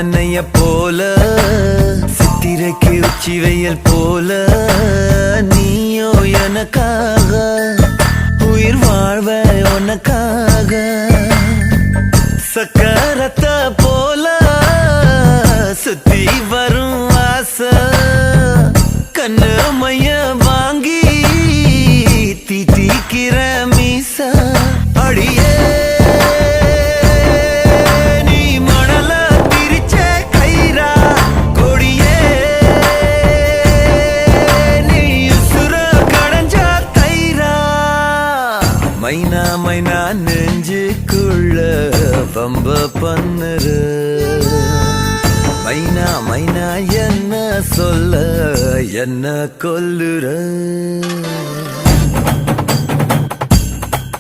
நனைய போல சித்திரைக்கு உச்சி வெயில் போல நீயோ எனக்காக உயிர் வாழ்வ உனக்காக சக்கரத்த போல சுத்தி வரும் ஆசை கண்ணு மைய வாங்கி தீட்டிக்கிற மீச அடியே மைனா மைனா நெஞ்சுக்குள்ள பம்ப பண்ணுற மைனா மைனா என்ன சொல்ல என்ன கொல்லுற